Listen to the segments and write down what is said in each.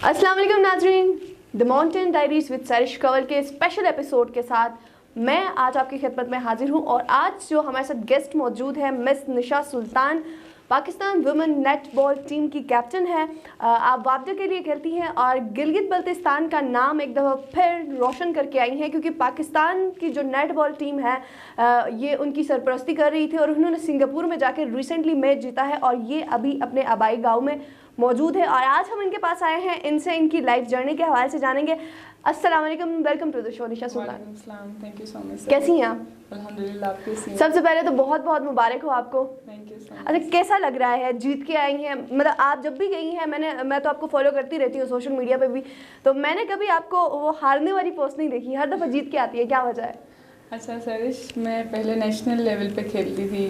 अस्सलाम वालेकुम नाज़रीन, the mountain diaries with Sarish Kanwal के स्पेशल एपिसोड के साथ मैं आज आपकी खिदमत में हाजिर हूँ। और आज जो हमारे साथ गेस्ट मौजूद है मिस निशा सुल्तान, पाकिस्तान वुमेन नेटबॉल टीम की कैप्टन है। आप वापडा के लिए खेलती हैं और गिलगित बल्तिस्तान का नाम एक दफ़ा फिर रोशन करके आई हैं, क्योंकि पाकिस्तान की जो नेटबॉल टीम है ये उनकी सरपरस्ती कर रही थी और उन्होंने सिंगापुर में जाकर रिसेंटली मैच जीता है और ये अभी अपने आबाई गाँव में मौजूद है। और आज हम इनके पास आए हैं, इनसे इनकी लाइफ जर्नी के हवाले से जानेंगे। अस्सलाम वालेकुम, welcome to the show Nisha Sultan. Thank you so much. कैसी हैं आप? अल्हम्दुलिल्लाह, आप कैसी हैं? सबसे पहले तो बहुत बहुत मुबारक हो आपको। Thank you so much. अच्छा, कैसा लग रहा है जीत के आई हैं? मतलब आप जब भी गई हैं, मैं तो आपको फॉलो करती रहती हूँ सोशल मीडिया पे भी, तो मैंने कभी आपको वो हारने वाली पोस्ट नहीं देखी, हर दफ़ा जीत के आती है, क्या वजह है? अच्छा सरिश, मैं पहले नेशनल लेवल पे खेलती थी।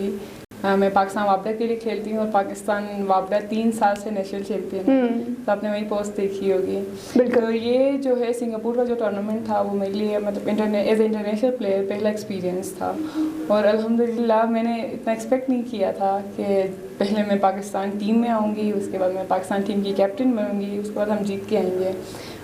मैं पाकिस्तान वापडा के लिए खेलती हूँ और पाकिस्तान वापडा 3 साल से नेशनल चैंपियन है, तो आपने वही पोस्ट देखी होगी। तो ये जो है सिंगापुर का जो टूर्नामेंट था वो मेरे लिए मतलब एज इंटरनेशनल प्लेयर पहला एक्सपीरियंस था। और अल्हम्दुलिल्लाह मैंने इतना एक्सपेक्ट नहीं किया था कि पहले मैं पाकिस्तान टीम में आऊँगी, उसके बाद मैं पाकिस्तान टीम की कैप्टन बनूँगी, उसके बाद हम जीत के आएंगे।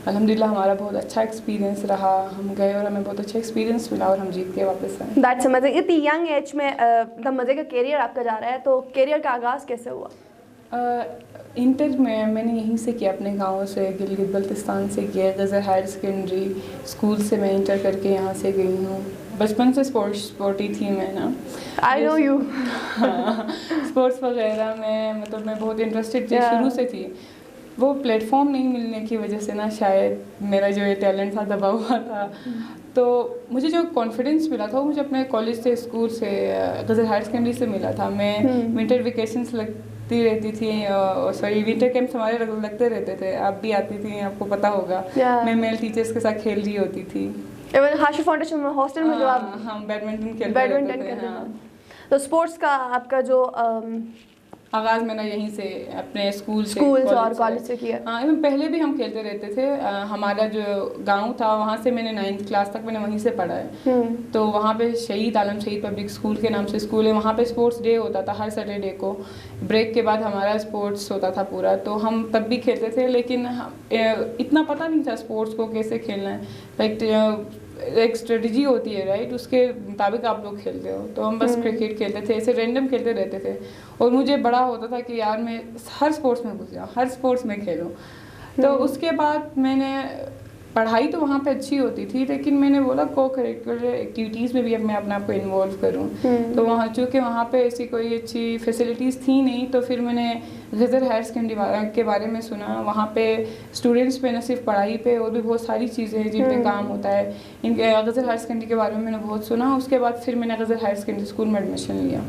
अल्हम्दुलिल्लाह हमारा बहुत अच्छा एक्सपीरियंस रहा, हम गए और हमें बहुत अच्छा एक्सपीरियंस मिला और हम जीत के वापस आए। That's amazing. इतनी यंग एज में एकदम मज़े का कैरियर आपका जा रहा है, तो कैरियर का आगाज़ कैसे हुआ? इंटर में मैंने यहीं से किया, अपने गांव से, गिलगित बल्तिस्तान से किया। गज़र हायर सेकेंडरी स्कूल से मैं इंटर करके यहाँ से गई हूँ। बचपन से स्पोर्टी थी मैं ना, आई नो यू। स्पोर्ट्स वगैरह में मतलब मैं बहुत इंटरेस्टेड थी, शुरू से थी। वो प्लेटफॉर्म नहीं मिलने की वजह से ना शायद मेरा जो ये टैलेंट था दबा हुआ था। तो मुझे जो कॉन्फिडेंस मिला था वो मुझे अपने कॉलेज से, स्कूल से, गज़र हायर सेकेंडरी से मिला था। मैं विंटर वेकेशंस लगती रहती थी, सॉरी विंटर कैंप्स हमारे लगते रहते थे, आप भी आती थी, आपको पता होगा। मैं मेल टीचर्स के साथ खेल रही होती थी। इवन हाशिर फाउंडेशन में हॉस्टल में जो आप हम बैडमिंटन खेलते थे। तो स्पोर्ट्स का आपका जो आगाज़ मैंने यहीं से अपने स्कूल और कॉलेज से किया। हाँ, इवन पहले भी हम खेलते रहते थे। हमारा जो गांव था वहाँ से मैंने 9th क्लास तक मैंने वहीं से पढ़ा है। तो वहाँ पे शहीद आलम शहीद पब्लिक स्कूल के नाम से स्कूल है, वहाँ पे स्पोर्ट्स डे होता था हर सैटरडे को। ब्रेक के बाद हमारा स्पोर्ट्स होता था पूरा, तो हम तब भी खेलते थे, लेकिन इतना पता नहीं था स्पोर्ट्स को कैसे खेलना है। लाइक एक स्ट्रेटजी होती है, राइट, उसके मुताबिक आप लोग खेलते हो। तो हम बस क्रिकेट खेलते थे, ऐसे रैंडम खेलते रहते थे। और मुझे बड़ा होता था कि यार मैं हर स्पोर्ट्स में घुस जाऊँ, हर स्पोर्ट्स में खेलूँ। तो उसके बाद मैंने पढ़ाई तो वहाँ पे अच्छी होती थी, लेकिन मैंने बोला को करिकुलर एक्टिविटीज़ में भी अब मैं अपने आप को इन्वॉल्व करूँ। तो वहाँ चूँकि वहाँ पे ऐसी कोई अच्छी फैसिलिटीज़ थी नहीं, तो फिर मैंने गज़र हायर सेकेंडरी के बारे में सुना। वहाँ पे स्टूडेंट्स पे न सिर्फ पढ़ाई पे और भी बहुत सारी चीज़ें हैं जिन पे काम होता है। इनके गज़र हायर सेकेंडरी के बारे में मैंने बहुत सुना। उसके बाद फिर मैंने गज़र हायर सेकेंडरी स्कूल में एडमिशन लिया।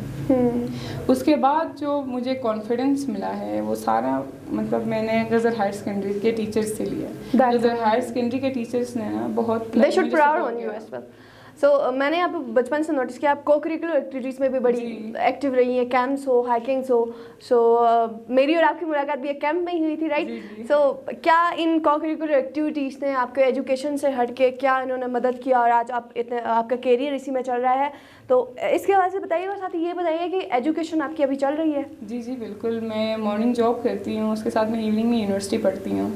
उसके बाद जो मुझे कॉन्फिडेंस मिला है वो सारा मतलब मैंने गज़र हायर सेकेंडरी के टीचर्स से लिया। गज़र हायर सेकेंडरी के टीचर्स ने ना बहुत they should proud on you as well. So मैंने आप बचपन से नोटिस किया आप को करिकुलर एक्टिविटीज़ में भी बड़ी एक्टिव रही हैं, कैंप्स हो, हाइकिंग्स हो। सो मेरी और आपकी मुलाकात भी एक कैंप में ही हुई थी, राइट? सो क्या इन को करिकुलर एक्टिविटीज़ ने आपके एजुकेशन से हट के क्या इन्होंने मदद किया और आज आप इतने आपका कैरियर इसी में चल रहा है? तो इसके हवाले से बताइए और साथ ही ये बताइए कि एजुकेशन आपकी अभी चल रही है। जी जी बिल्कुल, मैं मॉर्निंग जॉब करती हूँ, उसके साथ मैं इवनिंग में यूनिवर्सिटी पढ़ती हूँ।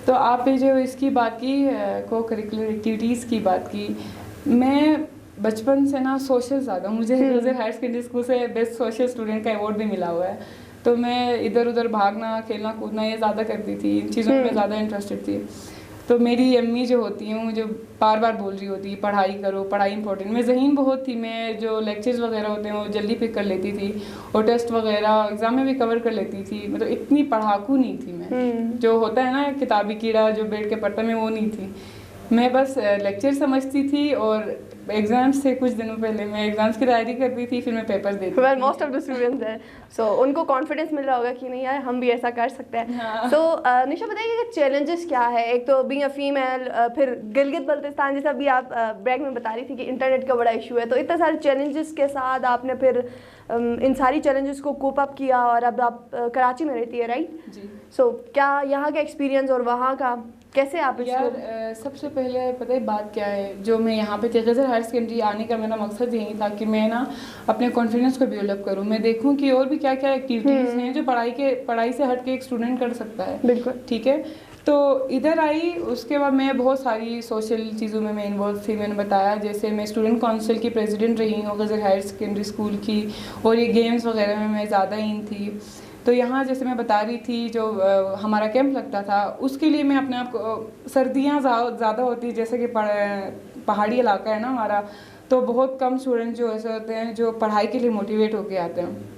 तो आपने जो इसकी बात की, को करिकुलर एक्टिविटीज़ की बात की, मैं बचपन से ना सोशल ज़्यादा, मुझे गज़र हायर सेकेंडरी स्कूल से बेस्ट सोशल स्टूडेंट का अवार्ड भी मिला हुआ है। तो मैं इधर उधर भागना, खेलना कूदना ये ज़्यादा करती थी, इन चीज़ों में ज़्यादा इंटरेस्टेड थी। तो मेरी अम्मी जो होती हैं मुझे बार बार बोल रही होती पढ़ाई करो, पढ़ाई इंपॉर्टेंट। मैं ज़हीन बहुत थी, मैं जो लेक्चर्स वगैरह होते हैं वो जल्दी पिक कर लेती थी और टेस्ट वगैरह एग्ज़ाम में भी कवर कर लेती थी। मतलब इतनी पढ़ाकू नहीं थी मैं, जो होता है ना किताबी कीड़ा जो बैठ के पढ़ता, मैं वो नहीं थी। मैं बस लेक्चर समझती थी और एग्जाम्स से कुछ दिनों पहले मैं एग्जाम्स की तैयारी करती थी, फिर मैं पेपर देती थी। Well most of the students हैं, सो उनको कॉन्फिडेंस मिल रहा होगा कि नहीं यार हम भी ऐसा कर सकते हैं। तो निशा बताइए कि चैलेंजेस क्या है? एक तो बीइंग अ फीमेल, फिर गिलगित बल्तिस्तान जैसा भी आप ब्रेक में बता रही थी कि इंटरनेट का बड़ा इशू है, तो इतने सारे चैलेंजेस के साथ आपने फिर इन सारी चैलेंजेस को कोप अप किया और अब आप कराची में रहती है, राइट? जी। सो क्या यहाँ का एक्सपीरियंस और वहाँ का कैसे आप यार सबसे पहले पता है बात क्या है, जो मैं यहाँ पे थी गज़र हायर सेकेंडरी आने का मेरा मकसद यही था कि मैं ना अपने कॉन्फिडेंस को डेवलप करूँ। मैं देखूँ कि और भी क्या क्या एक्टिविटीज़ हैं जो पढ़ाई से हट के एक स्टूडेंट कर सकता है। बिल्कुल ठीक है। तो इधर आई, उसके बाद मैं बहुत सारी सोशल चीज़ों में मैं इन्वॉल्व थी। मैंने बताया जैसे मैं स्टूडेंट काउंसिल की प्रेसिडेंट रही हूँ गज़र हायर सेकेंडरी स्कूल की, और ये गेम्स वगैरह में मैं ज़्यादा इन थी। तो यहाँ जैसे मैं बता रही थी जो हमारा कैंप लगता था, उसके लिए मैं अपने आप को, सर्दियाँ ज़्यादा होती जैसे कि पहाड़ी इलाका है ना हमारा, तो बहुत कम स्टूडेंट जो ऐसे होते हैं जो पढ़ाई के लिए मोटिवेट होके आते हैं।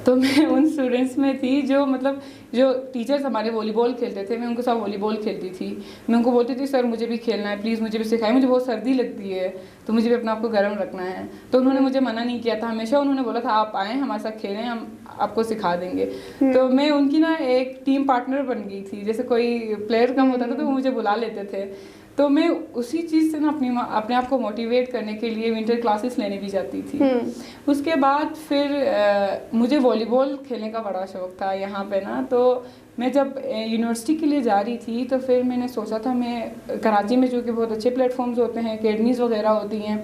तो मैं उन स्टूडेंट्स में थी जो मतलब जो टीचर्स हमारे वॉलीबॉल खेलते थे, मैं उनके साथ वॉलीबॉल खेलती थी। मैं उनको बोलती थी सर मुझे भी खेलना है, प्लीज़ मुझे भी सिखाएं, मुझे बहुत सर्दी लगती है तो मुझे भी अपने आप को गर्म रखना है। तो उन्होंने मुझे मना नहीं किया था, हमेशा उन्होंने बोला था आप आएँ हमारे साथ खेलें, हम आपको सिखा देंगे। तो मैं उनकी ना एक टीम पार्टनर बन गई थी। जैसे कोई प्लेयर कम होता था तो वो मुझे बुला लेते थे। तो मैं उसी चीज़ से ना अपने आप को मोटिवेट करने के लिए विंटर क्लासेस लेने भी जाती थी। उसके बाद फिर मुझे वॉलीबॉल खेलने का बड़ा शौक़ था यहाँ पे ना। तो मैं जब यूनिवर्सिटी के लिए जा रही थी तो फिर मैंने सोचा था मैं कराची में जो कि बहुत अच्छे प्लेटफॉर्म्स होते हैं, एकेडमीज़ वगैरह होती हैं,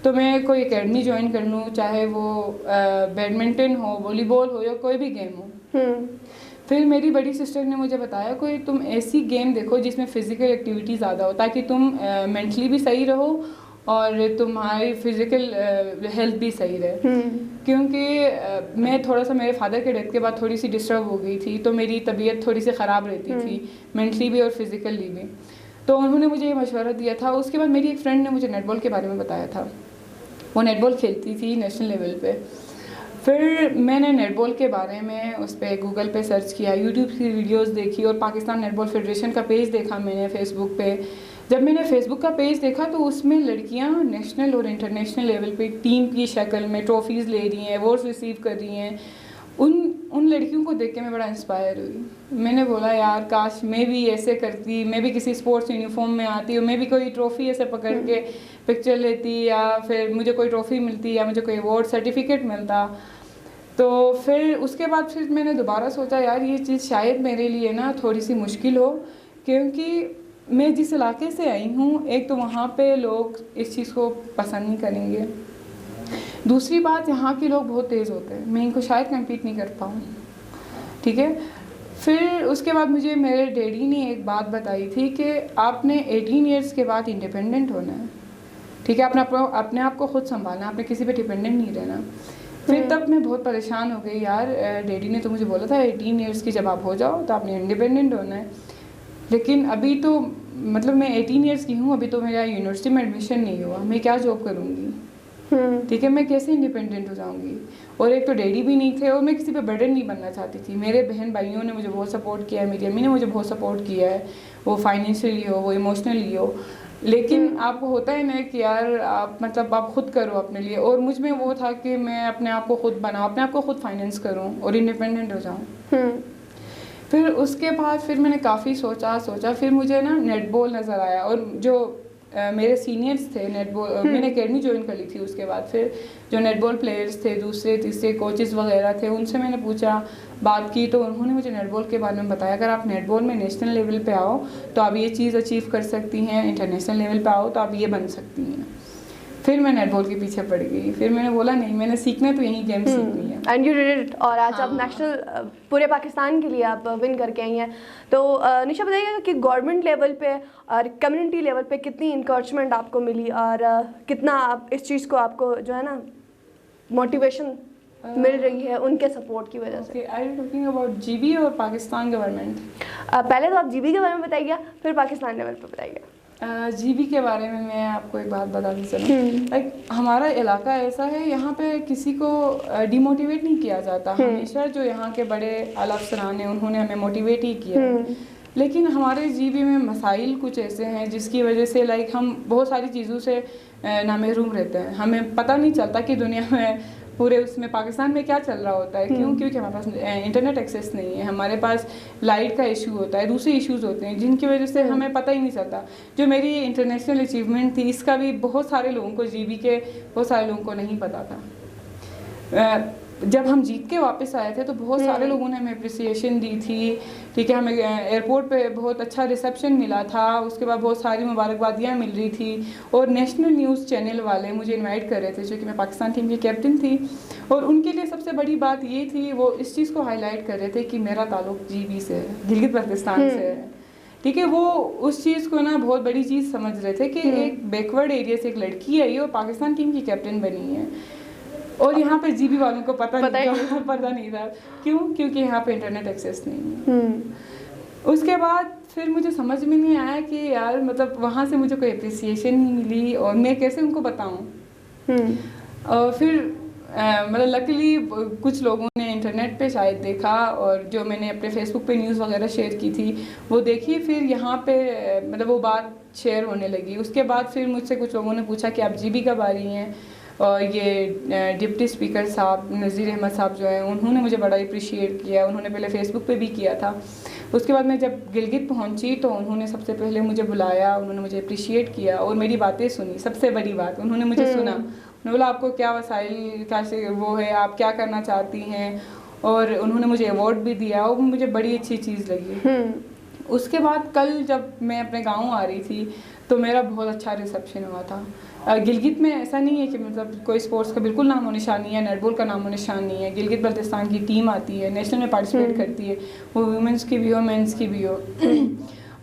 तो मैं कोई एकेडमी ज्वाइन कर लूँ, चाहे वो बैडमिंटन हो, वॉलीबॉल हो या कोई भी गेम हो। फिर मेरी बड़ी सिस्टर ने मुझे बताया कोई तुम ऐसी गेम देखो जिसमें फ़िज़िकल एक्टिविटी ज़्यादा हो, ताकि तुम मेंटली भी सही रहो और तुम्हारी फ़िज़िकल हेल्थ भी सही रहे। क्योंकि मैं थोड़ा सा मेरे फादर के डेथ के बाद थोड़ी सी डिस्टर्ब हो गई थी, तो मेरी तबीयत थोड़ी सी ख़राब रहती थी, मेंटली भी और फिज़िकली भी। तो उन्होंने मुझे ये मशवरा दिया था। उसके बाद मेरी एक फ्रेंड ने मुझे नेटबॉल के बारे में बताया था। वो नेटबॉल खेलती थी नेशनल लेवल पे। फिर मैंने नेटबॉल के बारे में उस पर गूगल पे सर्च किया, यूट्यूब की वीडियोस देखी और पाकिस्तान नेटबॉल फेडरेशन का पेज देखा मैंने फेसबुक पे। जब मैंने फेसबुक का पेज देखा तो उसमें लड़कियां नेशनल और इंटरनेशनल लेवल पे टीम की शक्ल में ट्रॉफीज़ ले रही हैं, अवार्ड्स रिसीव कर रही हैं। उन लड़कियों को देख के मैं बड़ा इंस्पायर हुई। मैंने बोला यार काश मैं भी ऐसे करती, मैं भी किसी स्पोर्ट्स यूनिफॉर्म में आती और मैं भी कोई ट्रॉफ़ी ऐसे पकड़ के पिक्चर लेती, या फिर मुझे कोई ट्रॉफ़ी मिलती या मुझे कोई अवार्ड सर्टिफिकेट मिलता। तो फिर उसके बाद फिर मैंने दोबारा सोचा यार ये चीज़ शायद मेरे लिए ना थोड़ी सी मुश्किल हो, क्योंकि मैं जिस इलाके से आई हूँ, एक तो वहाँ पे लोग इस चीज़ को पसंद नहीं करेंगे, दूसरी बात यहाँ के लोग बहुत तेज़ होते हैं, मैं इनको शायद कम्पीट नहीं कर पाऊँ। ठीक है। फिर उसके बाद मुझे मेरे डैडी ने एक बात बताई थी कि आपने 18 ईयर्स के बाद इंडिपेंडेंट होना है। ठीक है, अपने आप को खुद संभालना, आपने किसी पे डिपेंडेंट नहीं रहना। फिर तब मैं बहुत परेशान हो गई यार, डैडी ने तो मुझे बोला था 18 ईयर्स की जब आप हो जाओ तो आपने इंडिपेंडेंट होना है, लेकिन अभी तो मतलब मैं 18 ईयर्स की हूँ, अभी तो मेरा यूनिवर्सिटी में एडमिशन नहीं हुआ, मैं क्या जॉब करूँगी। ठीक है, मैं कैसे इंडिपेंडेंट हो जाऊँगी। और एक तो डैडी भी नहीं थे और मैं किसी पे बर्डन नहीं बनना चाहती थी। मेरे बहन भाइयों ने मुझे बहुत सपोर्ट किया है, मेरी अम्मी ने मुझे बहुत सपोर्ट किया है, वो फाइनेंशियली हो, वो इमोशनली हो, लेकिन आपको होता है ना कि यार आप मतलब आप खुद करो अपने लिए। और मुझ में वो था कि मैं अपने आप को खुद बनाऊँ, अपने आप को खुद फाइनेंस करूँ और इंडिपेंडेंट हो जाऊँ। फिर उसके बाद फिर मैंने काफ़ी सोचा, फिर मुझे ना नेटबॉल नज़र आया, और जो मेरे सीनियर्स थे नेटबॉल, मैंने एकेडमी ज्वाइन कर ली थी। उसके बाद फिर जो नेटबॉल प्लेयर्स थे, दूसरे तीसरे कोचेज़ वगैरह थे, उनसे मैंने पूछा, बात की, तो उन्होंने मुझे नेटबॉल के बारे में बताया अगर आप नेटबॉल में नेशनल लेवल पे आओ तो आप ये चीज़ अचीव कर सकती हैं, इंटरनेशनल लेवल पे आओ तो आप ये बन सकती हैं। फिर मैं नेटबॉल के पीछे पड़ गई। फिर मैंने बोला नहीं, मैंने सीखना तो यही गेम सीखनी है। एंड यू डिड इट, और आज आप नेशनल पूरे पाकिस्तान के लिए आप विन करके आई हैं। तो निशा बताइएगा कि गवर्नमेंट लेवल पे और कम्युनिटी लेवल पे कितनी इंकरेजमेंट आपको मिली, और कितना आप इस चीज़ को आपको जो है ना मोटिवेशन मिल रही है उनके सपोर्ट की वजह से। I am talking about GB और पाकिस्तान गवर्नमेंट। पहले तो आप जीबी के बारे में बताइए, फिर पाकिस्तान लेवल पे बताइए। जीबी के बारे में मैं आपको एक बात बताती चलूँ। लाइक हमारा इलाका ऐसा है, यहाँ पे किसी को डिमोटिवेट नहीं किया जाता। हमेशा जो यहाँ के बड़े आला अफसरान हैं उन्होंने हमें मोटिवेट ही किया है। लेकिन हमारे जीबी में मसाइल कुछ ऐसे हैं जिसकी वजह से लाइक हम बहुत सारी चीज़ों से नामहरूम रहते हैं। हमें पता नहीं चलता कि दुनिया में पूरे उसमें पाकिस्तान में क्या चल रहा होता है। क्यों? क्योंकि हमारे पास इंटरनेट एक्सेस नहीं है, हमारे पास लाइट का इशू होता है, दूसरे इश्यूज होते हैं जिनकी वजह से हमें पता ही नहीं चलता। जो मेरी इंटरनेशनल अचीवमेंट थी इसका भी बहुत सारे लोगों को, जीबी के बहुत सारे लोगों को नहीं पता था। जब हम जीत के वापस आए थे तो बहुत सारे लोगों ने हमें अप्रिसिएशन दी थी। ठीक है, हमें एयरपोर्ट पे बहुत अच्छा रिसेप्शन मिला था, उसके बाद बहुत सारी मुबारकबादियाँ मिल रही थी, और नेशनल न्यूज़ चैनल वाले मुझे इनवाइट कर रहे थे, जो कि मैं पाकिस्तान टीम की कैप्टन थी। और उनके लिए सबसे बड़ी बात ये थी, वो इस चीज़ को हाईलाइट कर रहे थे कि मेरा ताल्लुक जीबी से है, गिलगित बल्तिस्तान से है। ठीक है, वो उस चीज़ को ना बहुत बड़ी चीज़ समझ रहे थे कि एक बैकवर्ड एरिया से एक लड़की आई और पाकिस्तान टीम की कैप्टन बनी है, और यहाँ पे जीबी वालों को पता नहीं था। क्यों? क्योंकि यहाँ पे इंटरनेट एक्सेस नहीं है। उसके बाद फिर मुझे समझ में नहीं आया कि यार मतलब वहाँ से मुझे कोई अप्रिसिएशन नहीं मिली और मैं कैसे उनको बताऊँ। और फिर मतलब लकीली कुछ लोगों ने इंटरनेट पे शायद देखा, और जो मैंने अपने फेसबुक पे न्यूज़ वगैरह शेयर की थी वो देखी, फिर यहाँ पे मतलब वो बात शेयर होने लगी। उसके बाद फिर मुझसे कुछ लोगों ने पूछा कि आप जीबी कब आ रही हैं, और ये डिप्टी स्पीकर साहब नज़ीर अहमद साहब जो हैं उन्होंने मुझे बड़ा अप्रिशिएट किया। उन्होंने पहले फेसबुक पे भी किया था। उसके बाद मैं जब गिलगित पहुंची तो उन्होंने सबसे पहले मुझे बुलाया, उन्होंने मुझे अप्रिशिएट किया और मेरी बातें सुनी। सबसे बड़ी बात, उन्होंने मुझे सुना। उन्होंने बोला आपको क्या वसाइल कैसे वो है, आप क्या करना चाहती हैं, और उन्होंने मुझे अवार्ड भी दिया और मुझे बड़ी अच्छी चीज़ लगी। उसके बाद कल जब मैं अपने गाँव आ रही थी तो मेरा बहुत अच्छा रिसेप्शन हुआ था। गिलगित में ऐसा नहीं है कि मतलब कोई स्पोर्ट्स का बिल्कुल नामो निशान नहीं है, नेटबॉल का नामो निशान नहीं है। गिलगित बल्तिस्तान की टीम आती है, नेशनल में पार्टिसिपेट करती है, वो वुमेंस की भी हो मेंस की भी हो।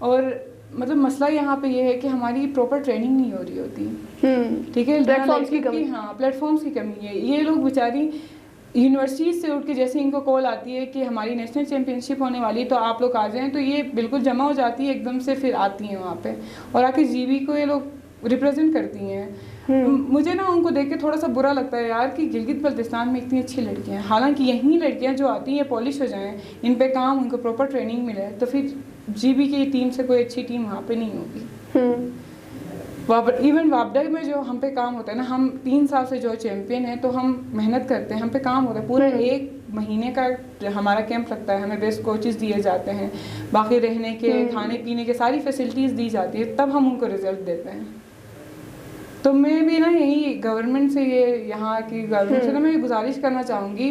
और मतलब मसला यहाँ पे ये है कि हमारी प्रॉपर ट्रेनिंग नहीं हो रही होती। ठीक है, प्लेटफॉर्म्स की कमी। हाँ, प्लेटफॉर्म्स की कमी है। ये लोग बेचारी यूनिवर्सिटी से उठ के जैसे इनको कॉल आती है कि हमारी नेशनल चैम्पियनशिप होने वाली है तो आप लोग आ जाएं, तो ये बिल्कुल जमा हो जाती है एकदम से, फिर आती हैं वहाँ पे और आके जीबी को ये लोग रिप्रेजेंट करती हैं। मुझे ना उनको देख के थोड़ा सा बुरा लगता है यार कि गिलगित बल्तिस्तान में इतनी अच्छी लड़कियां हैं, हालांकि यही लड़कियां जो आती हैं पॉलिश हो जाएं, इन पे काम, उनको प्रॉपर ट्रेनिंग मिले, तो फिर जीबी की टीम से कोई अच्छी टीम वहाँ पे नहीं होगी। इवन वापडा में जो हम पे काम होता है ना, हम 3 साल से जो चैम्पियन है तो हम मेहनत करते हैं, हम पे काम होता है पूरा 1 महीने का हमारा कैंप लगता है, हमें बेस्ट कोचेस दिए जाते हैं, बाकी रहने के खाने पीने के सारी फैसिलिटीज़ दी जाती है, तब हम उनको रिजल्ट देते हैं। तो मैं भी ना यही गवर्नमेंट से, ये यहाँ की गवर्नमेंट से ना मैं गुजारिश करना चाहूँगी,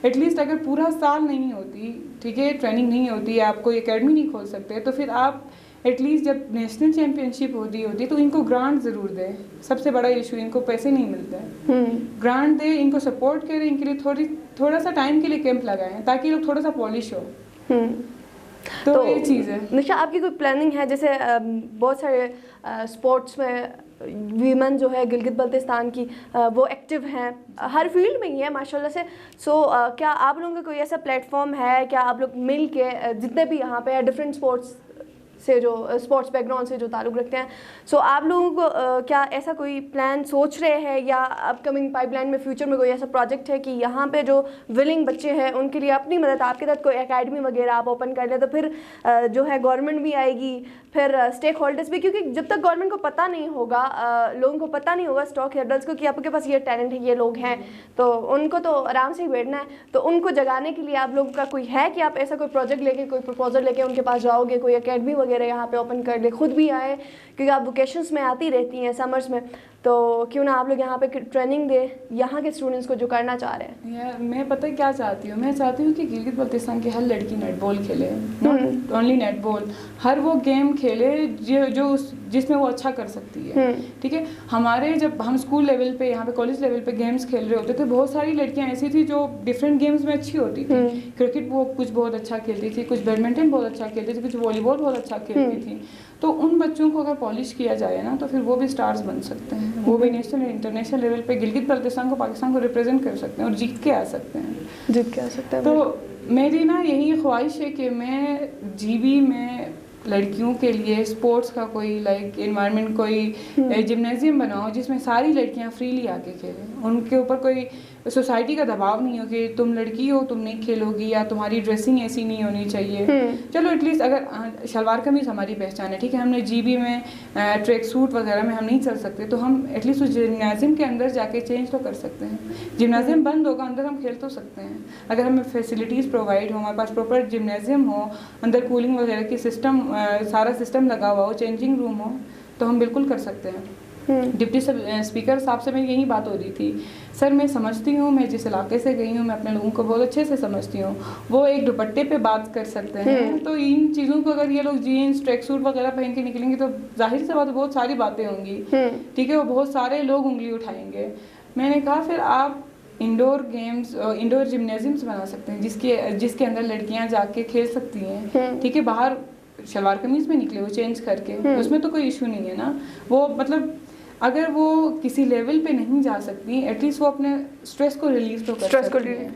एटलीस्ट अगर पूरा साल नहीं होती, ठीक है, ट्रेनिंग नहीं होती है, आप कोई एकेडमी नहीं खोल सकते, तो फिर आप एटलीस्ट जब नेशनल चैम्पियनशिप होती तो इनको ग्रांट ज़रूर दें। सबसे बड़ा इशू, इनको पैसे नहीं मिलते, ग्रांट दें, इनको सपोर्ट करें, इनके लिए थोड़ा सा टाइम के लिए कैंप लगाएं ताकि लोग थोड़ा सा पॉलिश हो। तो ये चीज़ है। निशा, आपकी कोई प्लानिंग है, जैसे बहुत सारे स्पोर्ट्स में वीमेन जो है गिलगित बल्तिस्तान की वो एक्टिव हैं, हर फील्ड में ही है माशाल्लाह से। क्या आप लोगों का कोई ऐसा प्लेटफॉर्म है, क्या आप लोग मिल के जितने भी यहाँ पे डिफरेंट स्पोर्ट्स से जो स्पोर्ट्स बैकग्राउंड से जो ताल्लुक़ रखते हैं, आप लोगों को क्या ऐसा कोई प्लान सोच रहे हैं या अपकमिंग पाइपलाइन में फ्यूचर में कोई ऐसा प्रोजेक्ट है कि यहाँ पे जो विलिंग बच्चे हैं उनके लिए अपनी मदद, आपके साथ कोई एकेडमी वगैरह आप ओपन कर लें, तो फिर जो है गवर्नमेंट भी आएगी, फिर स्टेक होल्डर्स भी, क्योंकि जब तक गवर्नमेंट को पता नहीं होगा, लोगों को पता नहीं होगा, स्टॉक होल्डर्स को, कि आपके पास ये टैलेंट है, ये लोग हैं, तो उनको तो आराम से ही बैठना है। तो उनको जगाने के लिए आप लोगों का कोई है कि आप ऐसा कोई प्रोजेक्ट लेके, कोई प्रपोजल लेके उनके पास जाओगे, कोई एकेडमी वगैरह यहाँ पे ओपन कर ले, खुद भी आए, क्योंकि आप वेकेशंस में आती रहती हैं समर्स में, तो क्यों ना आप लोग यहाँ पे ट्रेनिंग दे यहाँ के स्टूडेंट्स को जो करना चाह रहे हैं। यार मैं पता है क्या चाहती हूँ, मैं चाहती हूँ कि गिलगित बल्तिस्तान की हर लड़की नेटबॉल खेले, नॉट ओनली नेटबॉल, हर वो गेम खेले जो जिसमें वो अच्छा कर सकती है। ठीक है, हमारे जब हम स्कूल लेवल पे, यहाँ पे कॉलेज लेवल पे गेम्स खेल रहे होते थे, बहुत सारी लड़कियाँ ऐसी थी जो डिफरेंट गेम्स में अच्छी होती थी। क्रिकेट वो कुछ बहुत अच्छा खेलती थी, कुछ बैडमिंटन बहुत अच्छा खेलती थी, कुछ वॉलीबॉल बहुत अच्छा खेलती थी। तो उन बच्चों को अगर पॉलिश किया जाए ना, तो फिर वो भी स्टार्स बन सकते हैं, वो भी नेशनल इंटरनेशनल लेवल पे गिलगित बल्तिस्तान को, पाकिस्तान को रिप्रेजेंट कर सकते हैं और जीत के आ सकते हैं। तो मेरी ना यही ख्वाहिश है कि मैं जीबी में लड़कियों के लिए स्पोर्ट्स का कोई एनवायरनमेंट, कोई जिम्नेजियम बनाओ जिसमें सारी लड़कियां फ्रीली आके खेलें, उनके ऊपर कोई सोसाइटी का दबाव नहीं हो कि तुम लड़की हो तुम नहीं खेलोगी, या तुम्हारी ड्रेसिंग ऐसी नहीं होनी चाहिए। चलो एटलीस्ट अगर शलवार कमीज हमारी पहचान है, ठीक है, हमने जीबी में ट्रैक सूट वगैरह में हम नहीं चल सकते, तो हम एटलीस्ट उस जिम्नाजियम के अंदर जाके चेंज तो कर सकते हैं। जिम्नाजियम बंद होगा, अंदर हम खेल तो सकते हैं, अगर हमें फैसिलिटीज़ प्रोवाइड हो, हमारे पास प्रॉपर जिम्नाजियम हो, अंदर कूलिंग वगैरह की सिस्टम, सारा सिस्टम लगा हुआ हो, चेंजिंग रूम हो, तो हम बिल्कुल कर सकते हैं। डिप्टी स्पीकर साहब से मेरी यही बात हो रही थी, सर मैं समझती हूँ, मैं जिस इलाके से गई हूँ मैं अपने लोगों को बहुत अच्छे से समझती हूँ, वो एक दुपट्टे पे बात कर सकते हैं, तो इन चीज़ों को अगर ये लोग जीन्स ट्रैक सूट वगैरह पहन के निकलेंगे तो जाहिर सी बात बहुत सारी बातें होंगी, ठीक है, वो बहुत सारे लोग उंगली उठाएंगे। मैंने कहा फिर आप इंडोर गेम्स, इंडोर जिम्नेजियम्स बना सकते हैं जिसके अंदर लड़कियाँ जाके खेल सकती हैं, ठीक है, बाहर शलवार कमीज में निकले, वो चेंज करके, उसमें तो कोई इशू नहीं है ना। वो मतलब अगर वो किसी लेवल पे नहीं जा सकती, एटलीस्ट वो अपने स्ट्रेस को रिलीव तो कर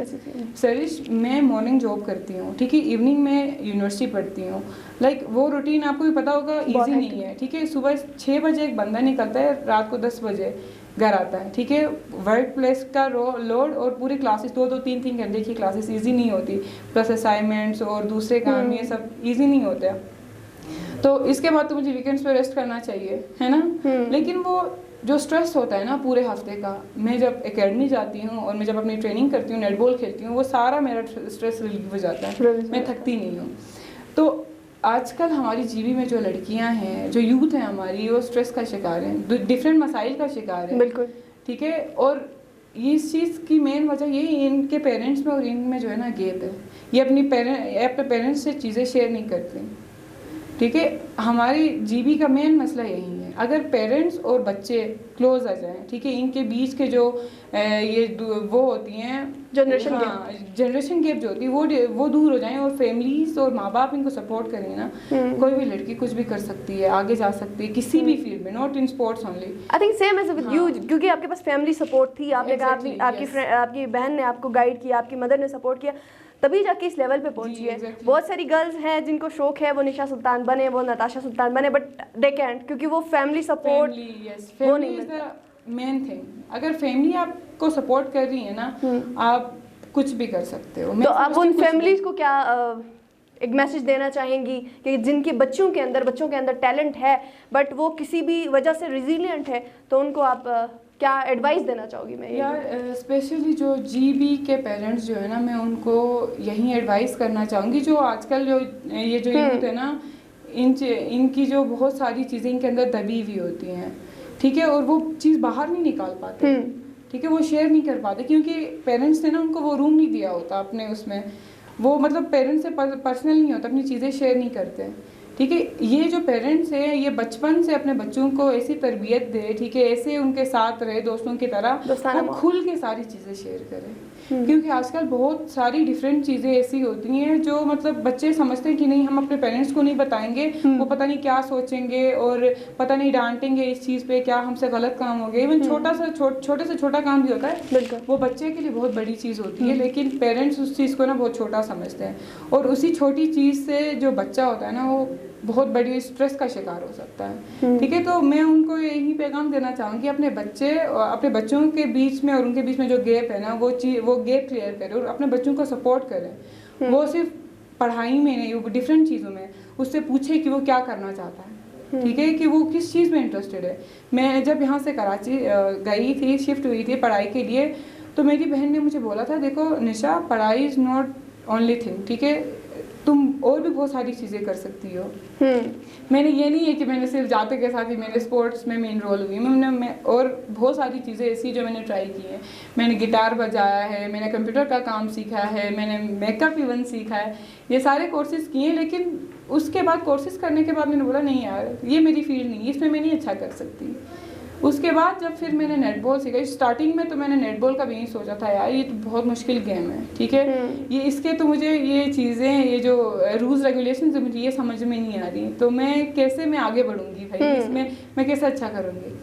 सकती है। सरिश, मैं मॉर्निंग जॉब करती हूँ, ठीक है, इवनिंग में यूनिवर्सिटी पढ़ती हूँ। लाइक वो रूटीन आपको भी पता होगा इजी नहीं है, ठीक है। सुबह 6 बजे एक बंदा निकलता है, रात को 10 बजे घर आता है, ठीक है। वर्क प्लेस का लोड और पूरी क्लासेस 2-2, 3-3 घंटे की क्लासेस इजी नहीं होती, प्लस असाइनमेंट्स और दूसरे काम, ये सब इजी नहीं होते हैं। तो इसके बाद तो मुझे वीकेंड्स पे रेस्ट करना चाहिए, है ना। लेकिन वो जो स्ट्रेस होता है ना पूरे हफ्ते का, मैं जब एकेडमी जाती हूँ और मैं जब अपनी ट्रेनिंग करती हूँ, नेटबॉल खेलती हूँ, वो सारा मेरा स्ट्रेस रिलीव हो जाता है, मैं थकती नहीं हूँ। तो आजकल हमारी जीवी में जो लड़कियां हैं, जो यूथ है हमारी, वो स्ट्रेस का शिकार हैं, डिफरेंट मसाइल का शिकार है, बिल्कुल, ठीक है। और ये इस चीज़ की मेन वजह यही इनके पेरेंट्स में और इनमें जो है ना गैप है। ये अपने पेरेंट्स से चीज़ें शेयर नहीं करते, ठीक है। हमारी जीबी का मेन मसला यही है। अगर पेरेंट्स और बच्चे क्लोज आ जाएं, ठीक है, इनके बीच के जो वो होती हैं जनरेशन गैप जो होती है वो दूर हो जाएं, और फैमिलीज और माँ बाप इनको सपोर्ट करेंगे ना, कोई भी लड़की कुछ भी कर सकती है, आगे जा सकती है किसी भी फील्ड में, not in sports only. I think same as with you, क्योंकि आपके पास फैमिली सपोर्ट थी, आपने कहा आपकी बहन ने आपको गाइड किया, आपकी मदर ने सपोर्ट किया, तभी जाके इस लेवल पे पहुंची है। बहुत सारी गर्ल्स हैं जिनको शौक है वो निशा सुल्तान बने, वो नताशा सुल्तान बने, बट दे कैंट, क्योंकि वो फैमिली सपोर्ट वो नहीं मिलता। मेन थिंग, अगर फैमिली आपको सपोर्ट कर रही है ना, आप कुछ भी कर सकते हो। तो आप उन फैमिलीज को क्या एक मैसेज देना चाहेंगी कि जिनके बच्चों के अंदर टैलेंट है बट वो किसी भी वजह से रिजिलियंट है, तो उनको आप क्या एडवाइस देना चाहोगी? मैं यार स्पेशली जो जीबी के पेरेंट्स जो है ना, मैं उनको यही एडवाइस करना चाहूँगी, जो आजकल जो ये जो यूथ है ना, इनकी जो बहुत सारी चीज़ें इनके अंदर दबी हुई होती हैं, ठीक है, और वो चीज़ बाहर नहीं निकाल पाते, ठीक है, वो शेयर नहीं कर पाते, क्योंकि पेरेंट्स ने ना उनको वो रूम नहीं दिया होता अपने उसमें, वो मतलब पेरेंट्स से पर्सनल नहीं होता, अपनी चीज़ें शेयर नहीं करते, ठीक है। ये जो पेरेंट्स हैं, ये बचपन से अपने बच्चों को ऐसी तरबियत दे, ठीक है, ऐसे उनके साथ रहे दोस्तों की तरह, वो खुल के सारी चीज़ें शेयर करें, क्योंकि आजकल बहुत सारी डिफरेंट चीज़ें ऐसी होती हैं जो मतलब बच्चे समझते हैं कि नहीं, हम अपने पेरेंट्स को नहीं बताएंगे, वो पता नहीं क्या सोचेंगे और पता नहीं डांटेंगे इस चीज़ पे, क्या हमसे गलत काम हो गया। इवन छोटे से छोटा काम भी होता है, वो बच्चे के लिए बहुत बड़ी चीज़ होती है, लेकिन पेरेंट्स उस चीज़ को ना बहुत छोटा समझते हैं, और उसी छोटी चीज़ से जो बच्चा होता है ना, वो बहुत बड़ी स्ट्रेस का शिकार हो सकता है, ठीक है। तो मैं उनको यही पैगाम देना चाहूँगी, अपने बच्चों के बीच में और उनके बीच में जो गैप है ना, वो गैप क्लियर करें और अपने बच्चों को सपोर्ट करें। वो सिर्फ पढ़ाई में नहीं, वो डिफरेंट चीज़ों में उससे पूछे कि वो क्या करना चाहता है, ठीक है, कि वो किस चीज़ में इंटरेस्टेड है। मैं जब यहाँ से कराची गई थी, शिफ्ट हुई थी पढ़ाई के लिए, तो मेरी बहन ने मुझे बोला था, देखो निशा, पढ़ाई इज़ नॉट ओनली थिंग, ठीक है, तुम और भी बहुत सारी चीज़ें कर सकती हो। मैंने ये नहीं है कि मैंने सिर्फ जाते के साथ ही मेरे स्पोर्ट्स में मेन रोल हुई, मैं और बहुत सारी चीज़ें ऐसी जो मैंने ट्राई की है। मैंने गिटार बजाया है, मैंने कंप्यूटर का काम सीखा है, मैंने मेकअप इवन सीखा है, ये सारे कोर्सेज़ किए, लेकिन उसके बाद कोर्सेज़ करने के बाद मैंने बोला नहीं यार, ये मेरी फील्ड नहीं, इसमें मैं नहीं अच्छा कर सकती। उसके बाद जब फिर मैंने नेटबॉल सीखा, स्टार्टिंग में तो मैंने नेटबॉल का भी नहीं सोचा था यार, ये तो बहुत मुश्किल गेम है, ठीक है, ये इसके तो मुझे ये चीज़ें, ये जो रूल्स रेगुलेशन मुझे ये समझ में नहीं आ रही, तो मैं आगे बढ़ूंगी भाई, इसमें मैं कैसे अच्छा करूँगी।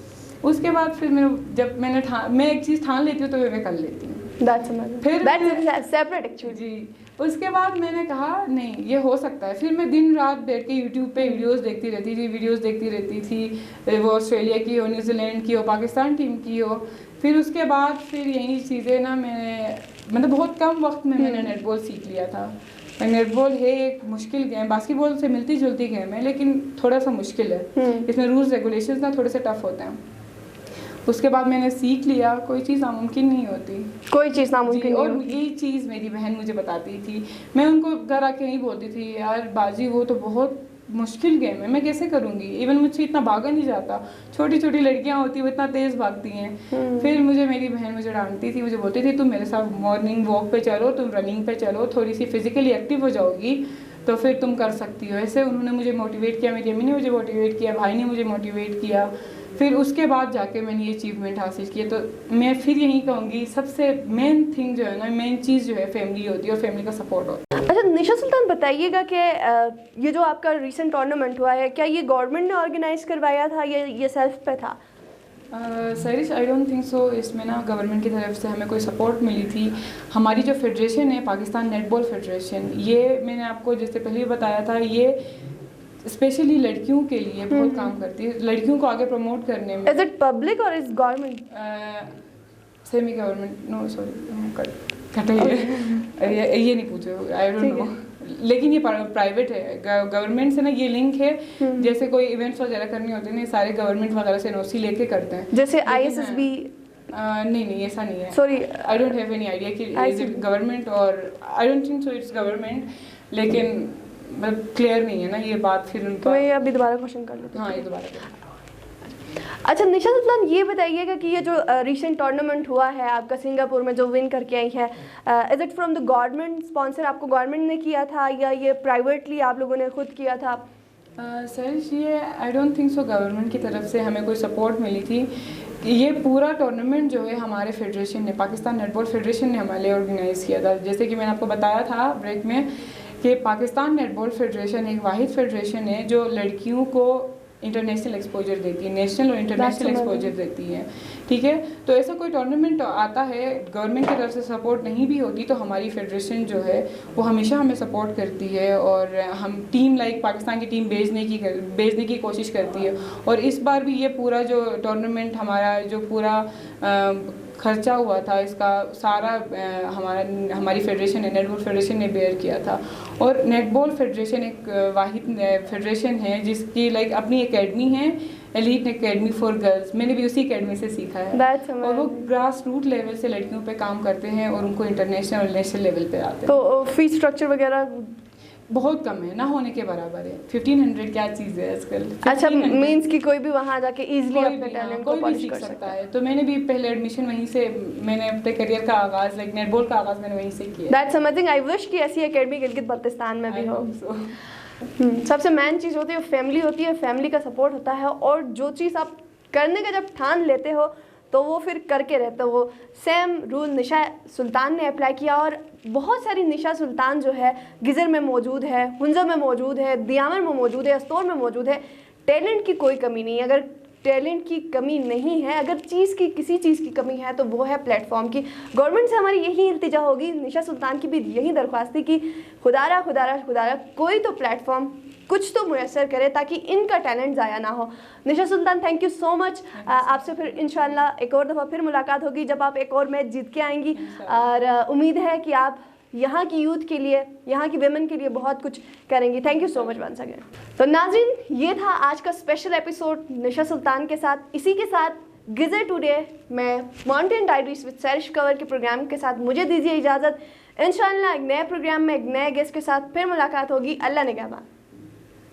उसके बाद फिर मैं एक चीज़ ठान लेती हूँ तो मैं कर लेती हूँ, फिर सेपरेट एक्चुअली जी। उसके बाद मैंने कहा नहीं, ये हो सकता है। फिर मैं दिन रात बैठ के यूट्यूब पे वीडियोस देखती रहती थी, वो ऑस्ट्रेलिया की हो, न्यूजीलैंड की हो, पाकिस्तान टीम की हो। फिर उसके बाद फिर यही चीज़ें ना मैंने मतलब बहुत कम वक्त में मैंने नेटबॉल सीख लिया था। नेटबॉल है एक मुश्किल गेम, बास्केटबॉल से मिलती जुलती गेम है, लेकिन थोड़ा सा मुश्किल है, इसमें रूल्स रेगुलेशंस ना थोड़े से टफ होते हैं। उसके बाद मैंने सीख लिया, कोई चीज़ नामुमकिन नहीं होती, कोई चीज़ नामुमकिन नहीं होती। और यही चीज़ मेरी बहन मुझे बताती थी, मैं उनको घर आके नहीं बोलती थी यार बाजी वो तो बहुत मुश्किल गेम है, मैं कैसे करूँगी, इवन मुझसे इतना भागा नहीं जाता, छोटी छोटी लड़कियाँ होती वो इतना तेज़ भागती हैं। फिर मेरी बहन मुझे डांटती थी, मुझे बोलती थी तुम मेरे साथ मॉर्निंग वॉक पे चलो, तुम रनिंग पे चलो, थोड़ी सी फिजिकली एक्टिव हो जाओगी तो फिर तुम कर सकती हो। ऐसे उन्होंने मुझे मोटिवेट किया, मेरी अम्मी ने मुझे मोटिवेट किया, भाई ने मुझे मोटिवेट किया। फिर उसके बाद जाके मैंने ये अचीवमेंट हासिल की। तो मैं फिर यही कहूँगी सबसे मेन थिंग जो है ना, मेन चीज़ जो है फैमिली होती है और फैमिली का सपोर्ट होता है। अच्छा निशा सुल्तान बताइएगा कि ये जो आपका रिसेंट टूर्नामेंट हुआ है, क्या ये गवर्नमेंट ने ऑर्गेनाइज करवाया था या ये सेल्फ पे था? Sarish I don't think so. इसमें ना गवर्नमेंट की तरफ से हमें कोई सपोर्ट मिली थी। हमारी जो फेडरेशन है पाकिस्तान नेटबॉल फेडरेशन, ये मैंने आपको जैसे पहले भी बताया था, ये स्पेशली लड़कियों के लिए बहुत काम करती है, लड़कियों को आगे प्रमोट करने में। इज इट पब्लिक और is government? Semi government, no sorry कटे ये नहीं पूछो, आई डोंट नो। लेकिन ये प्राइवेट है, गवर्नमेंट से ना ये लिंक है। जैसे कोई इवेंट्स वगैरह करने होते हैं ना, सारे गवर्नमेंट वगैरह से एनओसी लेके करते हैं। जैसे ISSB? नहीं ऐसा नहीं है। Sorry I don't have any idea कि इज इट गवर्नमेंट और I don't think so it's government, लेकिन मतलब क्लियर नहीं है ना ये बात। फिर उनका तो मैं अभी दोबारा क्वेश्चन कर लेती हूँ। हाँ ये दोबारा। अच्छा निशा सुल्तान ये बताइएगा कि ये जो रिसेंट टूर्नामेंट हुआ है आपका सिंगापुर में जो विन करके आई है, is it from the government sponsor? आपको गवर्नमेंट ने किया था या ये प्राइवेटली आप लोगों ने खुद किया था? सर ये I don't think so government की तरफ से हमें कोई सपोर्ट मिली थी। ये पूरा टूर्नामेंट जो है हमारे फेडरेशन ने, पाकिस्तान नेटबॉल फेडरेशन ने हमारे लिए ऑर्गेनाइज़ किया था। जैसे कि मैंने आपको बताया था ब्रेक में कि पाकिस्तान नेटबॉल फेडरेशन एक वाहिद फेडरेशन है जो लड़कियों को इंटरनेशनल एक्सपोजर देती है, नेशनल और इंटरनेशनल एक्सपोजर देती है। ठीक है, तो ऐसा कोई टूर्नामेंट आता है, गवर्नमेंट की तरफ से सपोर्ट नहीं भी होती तो हमारी फेडरेशन जो है वो हमेशा हमें सपोर्ट करती है और हम टीम लाइक पाकिस्तान की टीम भेजने की कोशिश करती है। और इस बार भी ये पूरा जो टूर्नामेंट हमारा जो पूरा खर्चा हुआ था, इसका सारा हमारी फेडरेशन है, नेटबॉल फेडरेशन ने बेयर किया था। और नेटबॉल फेडरेशन एक वाहिद फेडरेशन है जिसकी लाइक अपनी एकेडमी है, एलीट एकेडमी फॉर गर्ल्स। मैंने भी उसी एकेडमी से सीखा है और वो ग्रास रूट लेवल से लड़कियों पे काम करते हैं और उनको इंटरनेशनल और नेशनल लेवल पे आते हैं। तो फीस स्ट्रक्चर वगैरह बहुत कम है, ना होने के बराबर है। 1500 क्या चीज़ है आजकल। अच्छा मींस कि कोई भी वहाँ जाके इजीली अपने टैलेंट को पॉलिश कर सकता है। तो मैंने भी पहले एडमिशन वहीं से, मैंने अपने करियर का आगाज़ लाइक नेटबॉल का आगाज़ मैंने वहीं से किया। That's amazing. आई विश कि ऐसी एकेडमी गिलगित बल्तिस्तान में भी हो। सबसे मेन चीज़ होती है फैमिली होती है, फैमिली का सपोर्ट होता है और जो चीज़ आप करने का जब ठान लेते हो तो वो फिर करके रहते हो। वो सेम रूल निशा सुल्तान ने अप्लाई किया और बहुत सारी निशा सुल्तान जो है गिजर में मौजूद है, हुंजा में मौजूद है, दियामर में मौजूद है, अस्तोर में मौजूद है। टैलेंट की कोई कमी नहीं है। अगर टैलेंट की कमी नहीं है, अगर किसी चीज़ की कमी है तो वो है प्लेटफॉर्म की। गवर्नमेंट से हमारी यही इल्तिजा होगी, निशा सुल्तान की भी यही दरख्वास्त थी कि खुदारा कोई तो प्लेटफॉर्म कुछ तो मुयसर करे ताकि इनका टैलेंट ज़ाया ना हो। निशा Sultan thank you so much. आपसे फिर इंशाल्लाह एक और दफ़ा फिर मुलाकात होगी जब आप एक और मैच जीत के आएंगी और उम्मीद है कि आप यहाँ की यूथ के लिए, यहाँ की वेमेन के लिए बहुत कुछ करेंगी। Thank you so much once again. तो नाज़रीन ये था आज का स्पेशल एपिसोड निशा सुल्तान के साथ। इसी के साथ गिजर टुडे में mountain diaries with Sarish Kanwar के प्रोग्राम के साथ मुझे दीजिए इजाज़त। इंशाल्लाह एक नए प्रोग्राम में एक नए गेस्ट के साथ फिर मुलाकात होगी। अल्लाह निगहबान।